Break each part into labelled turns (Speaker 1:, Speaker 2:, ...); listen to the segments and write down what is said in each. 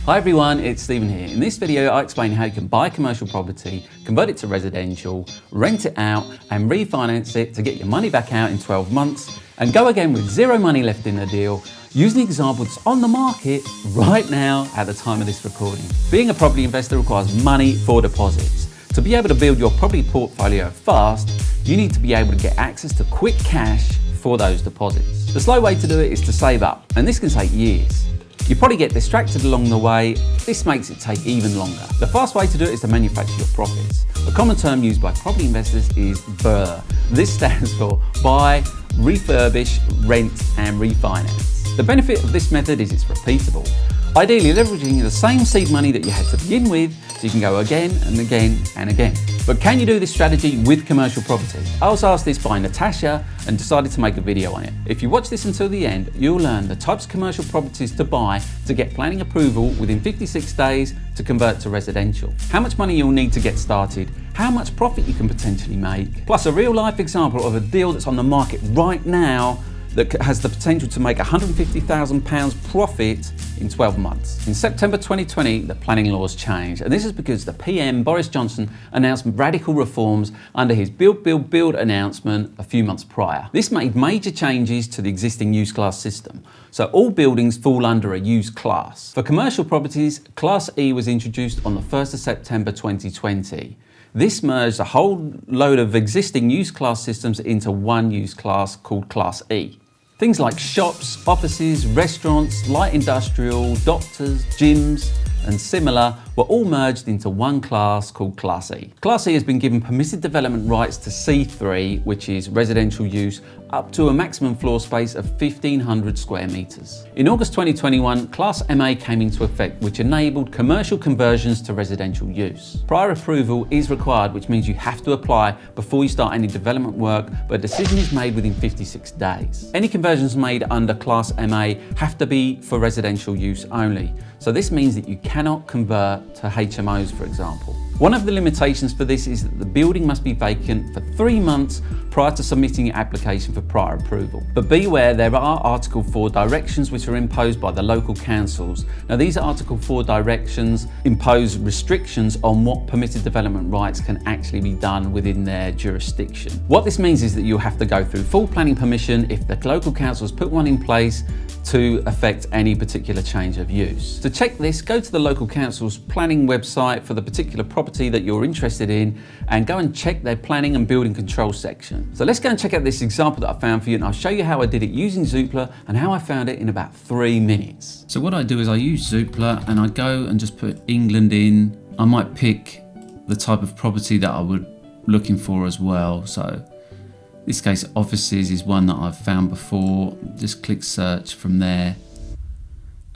Speaker 1: Hi everyone, it's Stephen here. In this video I explain how you can buy commercial property, convert it to residential, rent it out and refinance it to get your money back out in 12 months and go again with zero money left in the deal using the example that's on the market right now at the time of this recording. Being a property investor requires money for deposits. To be able to build your property portfolio fast, you need to be able to get access to quick cash for those deposits. The slow way to do it is to save up, and this can take years. You probably get distracted along the way. This makes it take even longer. The fast way to do it is to manufacture your profits. A common term used by property investors is BRRRR. This stands for buy, refurbish, rent and refinance. The benefit of this method is it's repeatable. Ideally leveraging the same seed money that you had to begin with, so you can go again and again and again. But can you do this strategy with commercial property? I was asked this by Natasha and decided to make a video on it. If you watch this until the end, you'll learn the types of commercial properties to buy to get planning approval within 56 days to convert to residential, how much money you'll need to get started, how much profit you can potentially make, plus a real life example of a deal that's on the market right now that has the potential to make £150,000 profit in 12 months. In September 2020, the planning laws changed, and this is because the PM, Boris Johnson, announced radical reforms under his Build announcement a few months prior. This made major changes to the existing use class system, so all buildings fall under a use class. For commercial properties, Class E was introduced on the 1st of September 2020. This merged a whole load of existing use class systems into one use class called Class E. Things like shops, offices, restaurants, light industrial, doctors, gyms, and similar were all merged into one class called Class E. Class E has been given permitted development rights to C3, which is residential use, up to a maximum floor space of 1,500 square meters. In August 2021, Class MA came into effect, which enabled commercial conversions to residential use. Prior approval is required, which means you have to apply before you start any development work, but a decision is made within 56 days. Any conversions made under Class MA have to be for residential use only. So this means that you cannot convert to HMOs, for example. One of the limitations for this is that the building must be vacant for 3 months prior to submitting your application for prior approval. But beware, there are Article 4 directions which are imposed by the local councils. Now these Article 4 directions impose restrictions on what permitted development rights can actually be done within their jurisdiction. What this means is that you'll have to go through full planning permission if the local councils put one in place to affect any particular change of use. To check this, go to the local council's planning website for the particular property that you're interested in and go and check their planning and building control section. So let's go and check out this example that I found for you, and I'll show you how I did it using Zoopla and how I found it in about 3 minutes. So what I do is I use Zoopla and I go and just put England in. I might pick the type of property that I would looking for as well. So in this case, offices is one that I've found before. Just click search from there.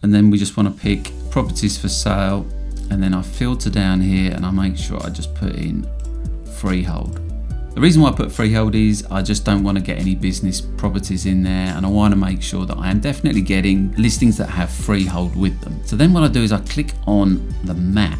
Speaker 1: And then we just want to pick properties for sale. And then I filter down here and I make sure I just put in freehold. The reason why I put freehold is I just don't want to get any business properties in there, and I want to make sure that I am definitely getting listings that have freehold with them. So then what I do is I click on the map,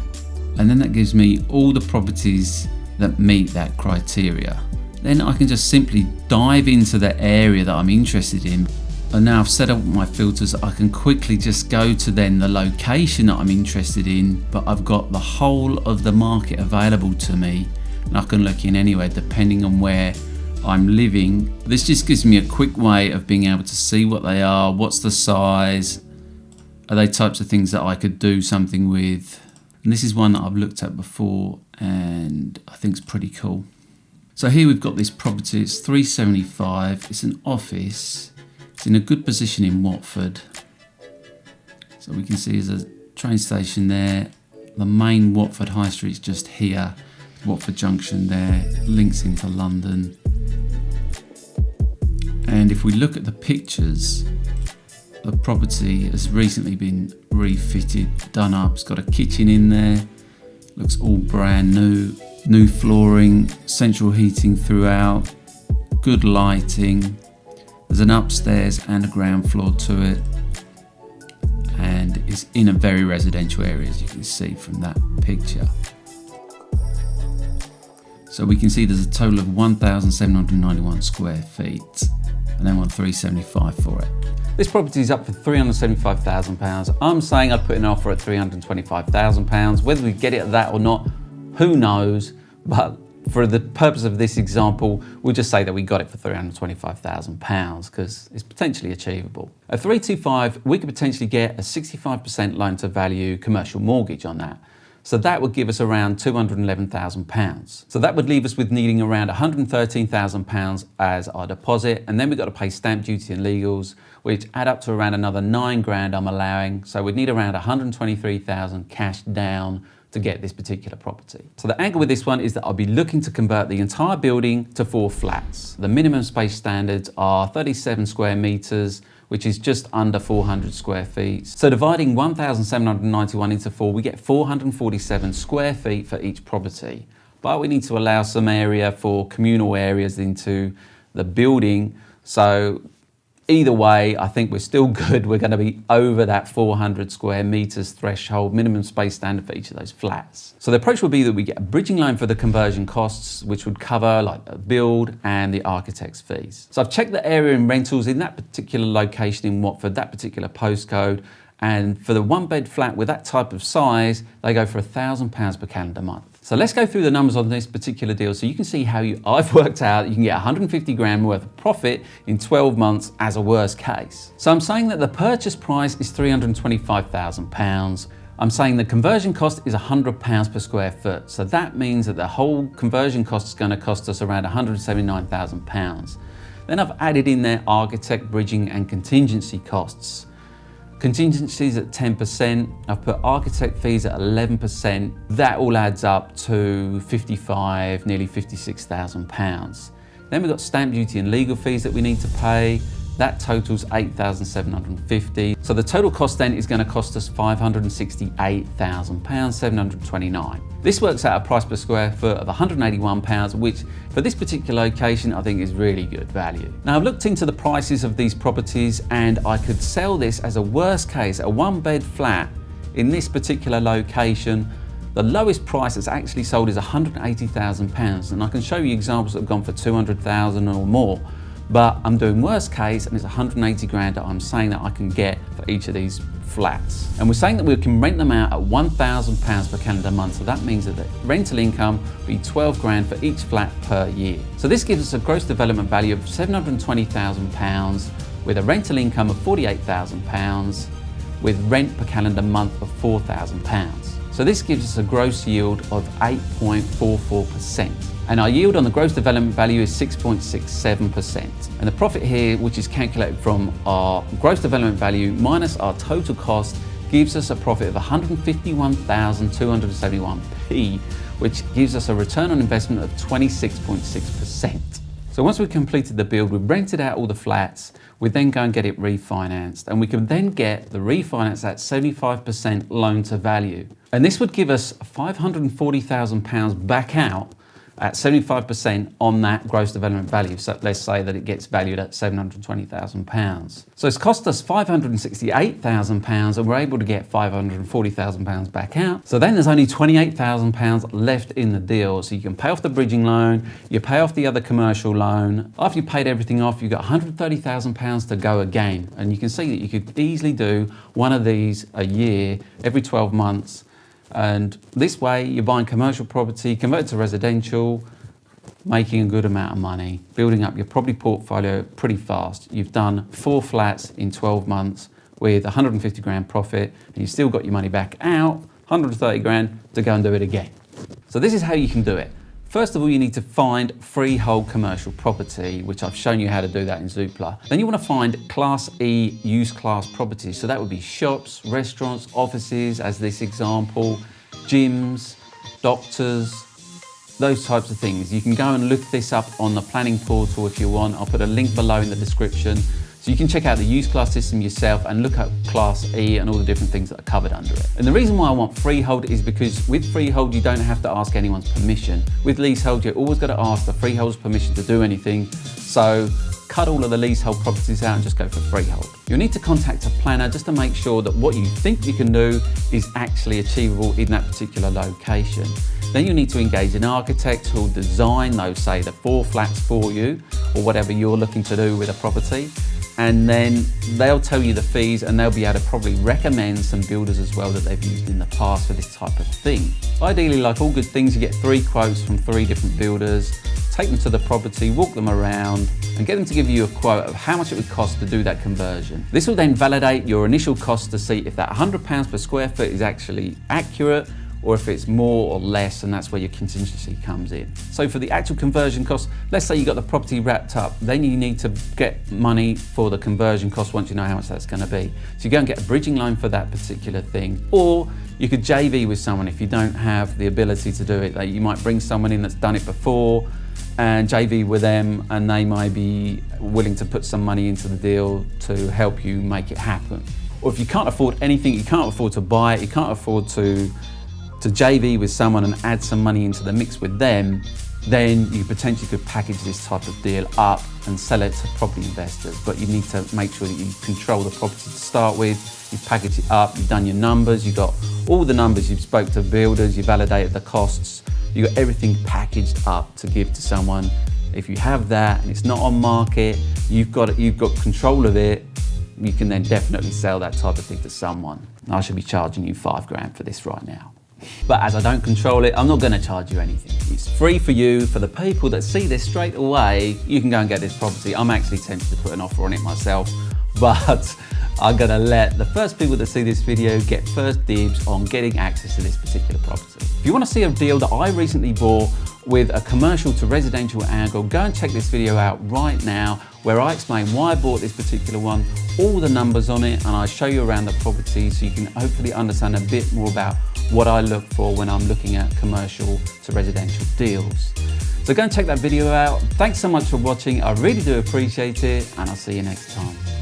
Speaker 1: and then that gives me all the properties that meet that criteria. Then I can just simply dive into the area that I'm interested in. And now I've set up my filters, I can quickly just go to then the location that I'm interested in, but I've got the whole of the market available to me, and I can look in anywhere depending on where I'm living. This just gives me a quick way of being able to see what they are, what's the size, are they types of things that I could do something with. And this is one that I've looked at before and I think it's pretty cool. So here we've got this property, it's 375, it's an office, it's in a good position in Watford. So we can see there's a train station there, the main Watford High Street's just here, Watford Junction there, links into London. And if we look at the pictures, the property has recently been refitted, done up, it's got a kitchen in there, looks all brand new. New flooring, central heating throughout, good lighting. There's an upstairs and a ground floor to it, and it's in a very residential area, as you can see from that picture. So we can see there's a total of 1,791 square feet, and they want 375 for it. This property is up for £375,000. I'm saying I'd put an offer at £325,000. Whether we get it at that or not, who knows? But for the purpose of this example, we'll just say that we got it for £325,000 because it's potentially achievable. At 325, we could potentially get a 65% loan to value commercial mortgage on that. So that would give us around £211,000. So that would leave us with needing around £113,000 as our deposit. And then we've got to pay stamp duty and legals, which add up to around another 9 grand I'm allowing. So we'd need around 123,000 cash down to get this particular property. So the angle with this one is that I'll be looking to convert the entire building to 4 flats. The minimum space standards are 37 square meters, which is just under 400 square feet. So dividing 1,791 into 4, we get 447 square feet for each property. But we need to allow some area for communal areas into the building. So either way, I think we're still good. We're going to be over that 400 square meters threshold, minimum space standard for each of those flats. So the approach would be that we get a bridging loan for the conversion costs, which would cover like the build and the architect's fees. So I've checked the area in rentals in that particular location in Watford, that particular postcode. And for the 1-bed flat with that type of size, they go for £1,000 per calendar month. So let's go through the numbers on this particular deal so you can see how I've worked out you can get 150 grand worth of profit in 12 months as a worst case. So I'm saying that the purchase price is £325,000. I'm saying the conversion cost is £100 per square foot. So that means that the whole conversion cost is going to cost us around £179,000. Then I've added in there architect, bridging and contingency costs. Contingencies at 10%, I've put architect fees at 11%. That all adds up to nearly £56,000. Then we've got stamp duty and legal fees that we need to pay. That totals £8,750. So the total cost then is going to cost us £568,000, 729. This works out a price per square foot of £181, which for this particular location, I think is really good value. Now I've looked into the prices of these properties and I could sell this as a worst case, a 1-bed flat in this particular location. The lowest price that's actually sold is £180,000. And I can show you examples that have gone for 200,000 or more. But I'm doing worst case and it's 180 grand that I'm saying that I can get for each of these flats. And we're saying that we can rent them out at £1,000 per calendar month. So that means that the rental income will be 12 grand for each flat per year. So this gives us a gross development value of £720,000 with a rental income of £48,000 with rent per calendar month of £4,000. So this gives us a gross yield of 8.44%. And our yield on the gross development value is 6.67%. And the profit here, which is calculated from our gross development value minus our total cost, gives us a profit of 151,271p, which gives us a return on investment of 26.6%. So once we've completed the build, we've rented out all the flats, we then go and get it refinanced, and we can then get the refinance at 75% loan to value. And this would give us £540,000 back out at 75% on that gross development value. So let's say that it gets valued at £720,000. So it's cost us £568,000 and we're able to get £540,000 back out. So then there's only £28,000 left in the deal. So you can pay off the bridging loan, you pay off the other commercial loan. After you paid everything off, you've got £130,000 to go again. And you can see that you could easily do one of these a year, every 12 months. And this way you're buying commercial property, convert it to residential, making a good amount of money, building up your property portfolio pretty fast. You've done 4 flats in 12 months with 150 grand profit and you've still got your money back out, 130 grand to go and do it again. So this is how you can do it. First of all, you need to find freehold commercial property, which I've shown you how to do that in Zoopla. Then you want to find Class E use class properties. So that would be shops, restaurants, offices, as this example, gyms, doctors, those types of things. You can go and look this up on the planning portal if you want. I'll put a link below in the description. So you can check out the use class system yourself and look at Class E and all the different things that are covered under it. And the reason why I want freehold is because with freehold, you don't have to ask anyone's permission. With leasehold, you've always got to ask the freeholder's permission to do anything. So cut all of the leasehold properties out and just go for freehold. You'll need to contact a planner just to make sure that what you think you can do is actually achievable in that particular location. Then you need to engage an architect who'll design those, say, the 4 flats for you, or whatever you're looking to do with a property. And then they'll tell you the fees, and they'll be able to probably recommend some builders as well that they've used in the past for this type of thing. Ideally, like all good things, you get 3 quotes from 3 different builders, take them to the property, walk them around, and get them to give you a quote of how much it would cost to do that conversion. This will then validate your initial cost to see if that £100 per square foot is actually accurate, or if it's more or less, and that's where your contingency comes in. So for the actual conversion cost, let's say you got the property wrapped up, then you need to get money for the conversion cost once you know how much that's going to be. So you go and get a bridging loan for that particular thing, or you could JV with someone if you don't have the ability to do it. Like you might bring someone in that's done it before and JV with them, and they might be willing to put some money into the deal to help you make it happen. Or if you can't afford anything, you can't afford to buy it, you can't afford to JV with someone and add some money into the mix with them, then you potentially could package this type of deal up and sell it to property investors. But you need to make sure that you control the property to start with, you've packaged it up, you've done your numbers, you've got all the numbers, you've spoke to builders, you validated the costs, you've got everything packaged up to give to someone. If you have that and it's not on market, you've got control of it, you can then definitely sell that type of thing to someone. I should be charging you £5 for this right now. But as I don't control it, I'm not going to charge you anything. It's free for you. For the people that see this straight away, you can go and get this property. I'm actually tempted to put an offer on it myself, but I'm going to let the first people that see this video get first dibs on getting access to this particular property. If you want to see a deal that I recently bought with a commercial to residential angle, go and check this video out right now, where I explain why I bought this particular one, all the numbers on it, and I show you around the property so you can hopefully understand a bit more about what I look for when I'm looking at commercial to residential deals. So go and check that video out. Thanks so much for watching. I really do appreciate it, and I'll see you next time.